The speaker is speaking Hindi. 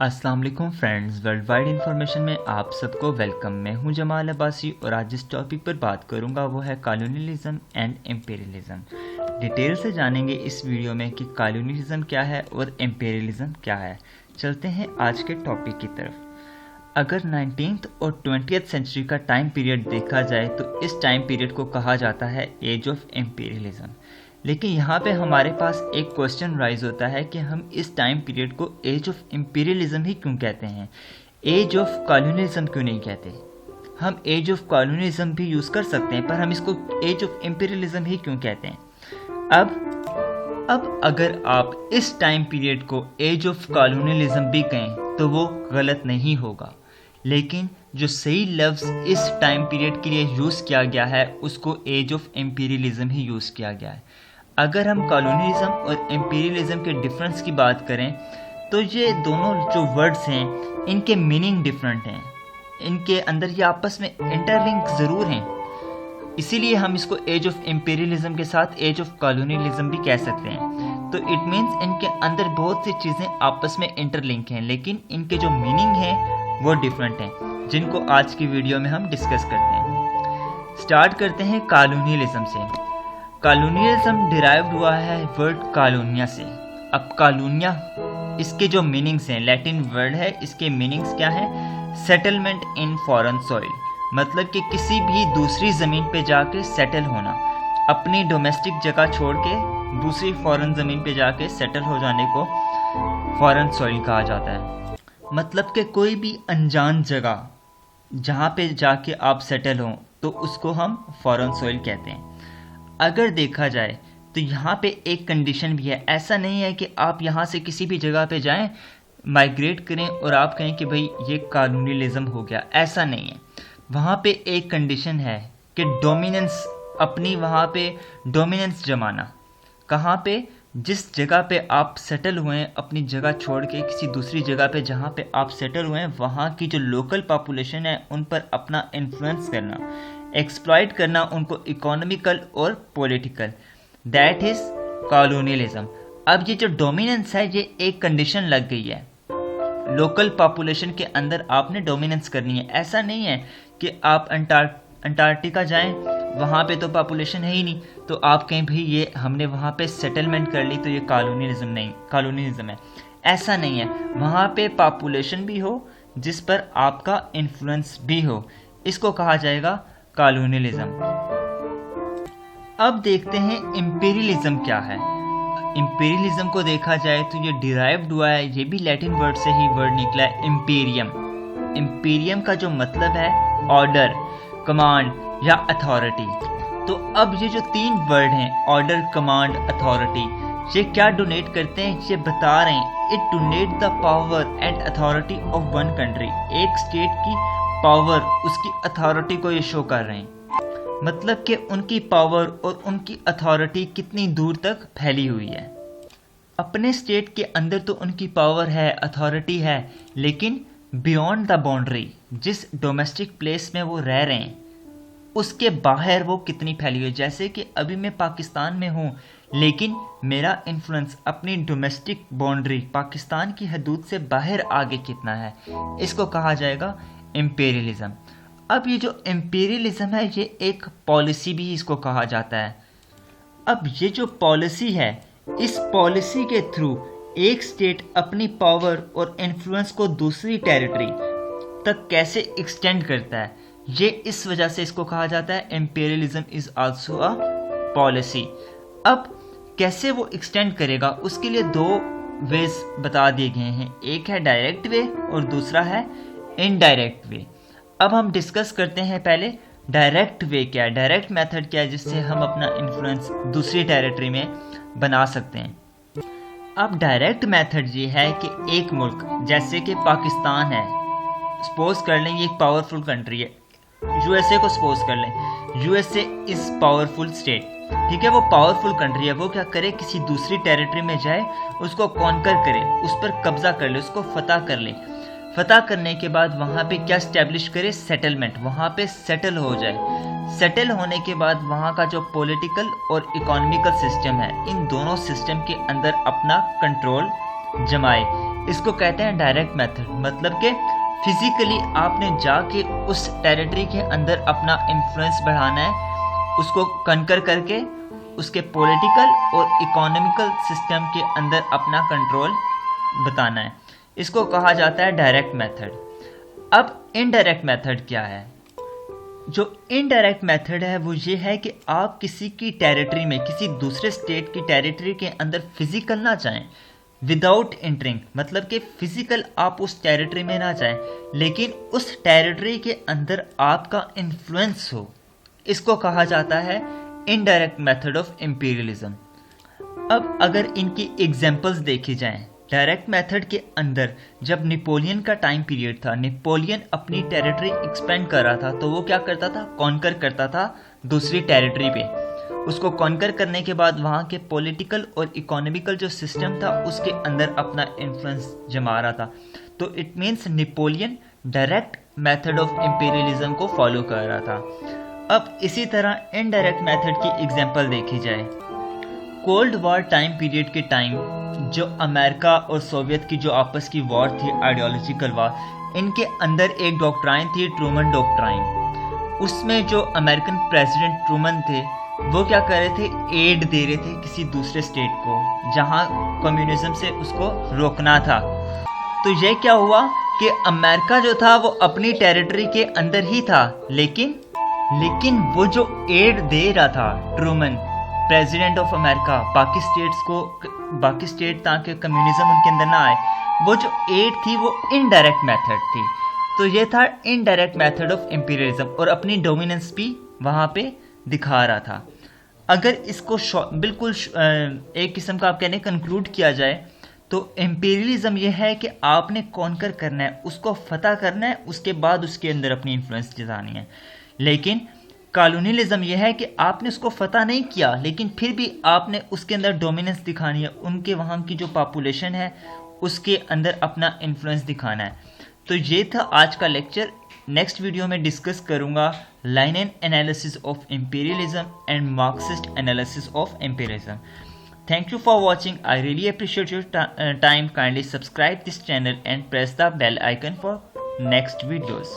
अस्सलाम वालेकुम फ्रेंड्स, वर्ल्ड वाइड इन्फॉर्मेशन में आप सबको वेलकम। मैं हूं जमाल अब्बासी और आज जिस टॉपिक पर बात करूंगा वो है कॉलोनियलिज्म एंड एम्पेरियलिज्म। डिटेल से जानेंगे इस वीडियो में कि कॉलोनियलिज्म क्या है और एम्पेरियलिज्म क्या है। चलते हैं आज के टॉपिक की तरफ। अगर 19th और 20th सेंचुरी का टाइम पीरियड देखा जाए तो इस टाइम पीरियड को कहा जाता है एज ऑफ एम्पेरियलिज्म। लेकिन यहाँ पे हमारे पास एक क्वेश्चन राइज होता है कि हम इस टाइम पीरियड को एज ऑफ इम्पीरियलिज्म ही क्यों कहते हैं, एज ऑफ कॉलोनियलिज्म क्यों नहीं कहते। हम एज ऑफ कॉलोनियलिज्म भी यूज़ कर सकते हैं पर हम इसको एज ऑफ इम्पीरियलिज्म ही क्यों कहते हैं। अब अगर आप इस टाइम पीरियड को एज ऑफ कॉलोनियलिज्म भी कहें तो वो गलत नहीं होगा, लेकिन जो सही लफ्ज़ इस टाइम पीरियड के लिए यूज़ किया गया है उसको एज ऑफ एम्पीरियलिज्म ही यूज़ किया गया है। अगर हम कॉलोनियलिज्म और एम्पीरियलिज्म के डिफरेंस की बात करें तो ये दोनों जो वर्ड्स हैं इनके मीनिंग डिफरेंट हैं, इनके अंदर ये आपस में इंटरलिंक ज़रूर हैं, इसीलिए हम इसको एज ऑफ एम्पीरियलिज्म के साथ एज ऑफ कॉलोनियलिज्म भी कह सकते हैं। तो इट मीन्स इनके अंदर बहुत सी चीज़ें आपस में इंटरलिंक हैं, लेकिन इनके जो मीनिंग हैं वो डिफरेंट हैं, जिनको आज की वीडियो में हम डिस्कस करते हैं। स्टार्ट करते हैं कॉलोनियलिज्म से। कॉलोनियलिज्म डिराइव्ड हुआ है वर्ड कॉलोनिया से। अब कॉलोनिया इसके जो मीनिंग्स हैं, लैटिन वर्ड है, इसके मीनिंग्स क्या हैं? सेटलमेंट इन फॉरेन सॉइल, मतलब कि किसी भी दूसरी ज़मीन पे जाके सेटल होना, अपनी डोमेस्टिक जगह छोड़ के दूसरी फॉरेन ज़मीन पे जाके सेटल हो जाने को फॉरेन सॉइल कहा जाता है। मतलब कि कोई भी अनजान जगह जहाँ पे जाके आप सेटल हों तो उसको हम फॉरेन सॉइल कहते हैं। अगर देखा जाए तो यहाँ पे एक कंडीशन भी है, ऐसा नहीं है कि आप यहाँ से किसी भी जगह पे जाएं, माइग्रेट करें और आप कहें कि भाई ये कॉलोनियलिज्म हो गया, ऐसा नहीं है। वहाँ पे एक कंडीशन है कि डोमिनेंस, अपनी वहाँ पे डोमिनेंस जमाना। कहाँ पे? जिस जगह पे आप सेटल हुए हैं, अपनी जगह छोड़ के किसी दूसरी जगह पे जहाँ पे आप सेटल हुए हैं वहाँ की जो लोकल पॉपुलेशन है उन पर अपना इन्फ्लुएंस करना, एक्सप्लॉइट करना उनको इकोनॉमिकल और पॉलिटिकल, दैट इज़ कॉलोनियलिज्म। अब ये जो डोमिनेंस है ये एक कंडीशन लग गई है, लोकल पॉपुलेशन के अंदर आपने डोमिनेंस करनी है। ऐसा नहीं है कि आप अंटार्कटिका जाएं, वहाँ पे तो पॉपुलेशन है ही नहीं, तो आप कहें भाई ये हमने वहाँ पे सेटलमेंट कर ली तो ये कॉलोनियलिज्म है। ऐसा नहीं है, वहाँ पे पॉपुलेशन भी हो जिस पर आपका इन्फ्लुएंस भी हो, इसको कहा जाएगा कॉलोनियलिज्म। अब देखते हैं इंपीरियलिज्म क्या है। इंपीरियलिज्म को देखा जाए तो ये डिराइव्ड हुआ है, ये भी लैटिन वर्ड से ही वर्ड निकला है, इम्पीरियम। इम्पीरियम का जो मतलब है ऑर्डर, कमांड या अथॉरिटी। तो अब ये जो तीन वर्ड हैं, ऑर्डर, कमांड, अथॉरिटी, ये क्या डोनेट करते हैं? ये बता रहे हैं it donate the power and authority of one country. एक स्टेट की पावर, उसकी अथॉरिटी को ये शो कर रहे हैं, मतलब कि उनकी पावर और उनकी अथॉरिटी कितनी दूर तक फैली हुई है। अपने स्टेट के अंदर तो उनकी पावर है, अथॉरिटी है, लेकिन बियॉन्ड द बाउंड्री, जिस डोमेस्टिक प्लेस में वो रह रहे हैं उसके बाहर वो कितनी फैली हुई है। जैसे कि अभी मैं पाकिस्तान में हूँ लेकिन मेरा इन्फ्लुएंस अपनी डोमेस्टिक बाउंड्री, पाकिस्तान की हदूद से बाहर आगे कितना है, इसको कहा जाएगा इम्पीरियलिज्म। अब ये जो इम्पीरियलिज्म है ये एक पॉलिसी भी इसको कहा जाता है। अब ये जो पॉलिसी है, इस पॉलिसी के थ्रू एक स्टेट अपनी पावर और इन्फ्लुएंस को दूसरी टेरिटरी तक कैसे एक्सटेंड करता है, ये इस वजह से इसको कहा जाता है imperialism is also a policy. अब कैसे वो एक्सटेंड करेगा उसके लिए दो वेज बता दिए गए हैं, एक है डायरेक्ट वे और दूसरा है इनडायरेक्ट वे। अब हम डिस्कस करते हैं पहले डायरेक्ट वे क्या है, डायरेक्ट मेथड क्या है जिससे हम अपना इन्फ्लुएंस दूसरी टेरिटरी में बना सकते हैं। अब डायरेक्ट मेथड ये है कि एक मुल्क जैसे कि पाकिस्तान है, सपोज कर लें ये एक पावरफुल कंट्री है, यूएसए को सपोज कर लें, यूएसए इज पावरफुल स्टेट, ठीक है, वो पावरफुल कंट्री है, वो क्या करे, किसी दूसरी टेरिटरी में जाए, उसको कॉन्कर करे, उस पर कब्जा कर ले, उसको फतह कर ले। फतह करने के बाद वहाँ पे क्या स्टैब्लिश करे, सेटलमेंट, वहाँ पे सेटल हो जाए। सेटल होने के बाद वहाँ का जो पॉलिटिकल और इकोनॉमिकल सिस्टम है, इन दोनों सिस्टम के अंदर अपना कंट्रोल जमाए। इसको कहते हैं डायरेक्ट मेथड, मतलब कि फिजिकली आपने जाके उस टेरिटरी के अंदर अपना इन्फ्लुएंस बढ़ाना है, उसको कनकर करके उसके पॉलिटिकल और इकोनॉमिकल सिस्टम के अंदर अपना कंट्रोल बताना है। इसको कहा जाता है डायरेक्ट मेथड। अब इनडायरेक्ट मेथड क्या है? जो इनडायरेक्ट मेथड है वो ये है कि आप किसी की टेरिटरी में, किसी दूसरे स्टेट की टेरिटरी के अंदर फिजिकल ना जाएं विदाउट एंटरिंग, मतलब कि फिजिकल आप उस टेरिटरी में ना जाएं लेकिन उस टेरिटरी के अंदर आपका इन्फ्लुएंस हो। इसको कहा जाता है इनडायरेक्ट मेथड ऑफ इंपीरियलिज्म। अब अगर इनकी एग्जांपल्स देखी जाएं, डायरेक्ट मेथड के अंदर जब नेपोलियन का टाइम पीरियड था, नेपोलियन अपनी टेरिटरी एक्सपेंड कर रहा था, तो वो क्या करता था? कॉन्कर करता था दूसरी टेरिटरी पे। उसको कॉन्कर करने के बाद वहाँ के पॉलिटिकल और इकोनॉमिकल जो सिस्टम था उसके अंदर अपना इन्फ्लुएंस जमा रहा था। तो it means Napoleon direct method of imperialism को फॉलो कर रहा था। अब इसी तरह इनडायरेक्ट मेथड की एग्जांपल देखी जाए, कोल्ड वॉर टाइम पीरियड के टाइम जो अमेरिका और सोवियत की जो आपस की वॉर थी, आइडियोलॉजिकल वॉर, इनके अंदर एक डॉक्ट्राइन थी, ट्रूमन डॉक्ट्राइन। उसमें जो अमेरिकन प्रेसिडेंट ट्रूमन थे वो क्या कर रहे थे? एड दे रहे थे किसी दूसरे स्टेट को जहां कम्युनिज्म से उसको रोकना था। तो ये क्या हुआ कि अमेरिका जो था वो अपनी टेरिटरी के अंदर ही था, लेकिन वो जो एड दे रहा था ट्रूमन, प्रेसिडेंट ऑफ अमेरिका, बाकी स्टेट्स को, बाकी स्टेट ताकि कम्युनिज्म उनके अंदर ना आए, वो जो एड थी वो इनडायरेक्ट मेथड थी। तो ये था इनडायरेक्ट मेथड ऑफ इंपीरियलिज्म और अपनी डोमिनेंस भी वहाँ पे दिखा रहा था। अगर इसको बिल्कुल एक किस्म का आप कहने कंक्लूड किया जाए तो इंपीरियलिज्म ये है कि आपने कॉन्कर करना है, उसको फतह करना है, उसके बाद उसके अंदर अपनी इन्फ्लुएंस जतानी है। लेकिन कॉलोनियलिज्म यह है कि आपने उसको फतह नहीं किया लेकिन फिर भी आपने उसके अंदर डोमिनेंस दिखानी है, उनके वहाँ की जो पॉपुलेशन है उसके अंदर अपना इन्फ्लुएंस दिखाना है। तो ये था आज का लेक्चर। नेक्स्ट वीडियो में डिस्कस करूँगा Lenin analysis of imperialism and Marxist analysis of imperialism. Thank you for watching. I really appreciate your time. Kindly subscribe this channel and press the bell icon for next videos.